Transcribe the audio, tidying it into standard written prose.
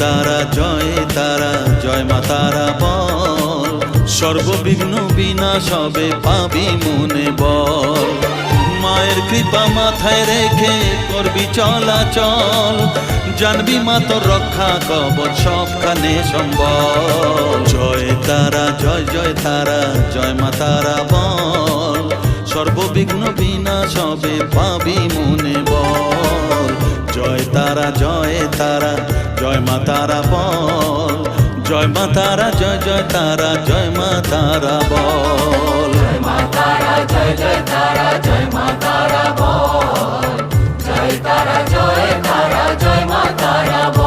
তারা জয় তারা জয় মা তারা বল, সর্ববিঘ্ন বিনাশ হবে পাবি মনে বল। মায়ের কৃপা মাথায় রেখে করবি চলাচল, জানবি মা তোর রক্ষা কবচ সবখানে সম্বল। জয় তারা জয় জয় তারা জয় মা তারা বল, সর্ববিঘ্ন বিনাশ হবে পাবি মনে বল। জয় তারা জয় তারা জয় মা তারা বল, জয় মা তারা জয় জয় তারা জয় মা তারা বল। জয় মা তারা জয় জয় তারা জয় মা তারা বল, জয় তারা জয় তারা জয় মা তারা বল।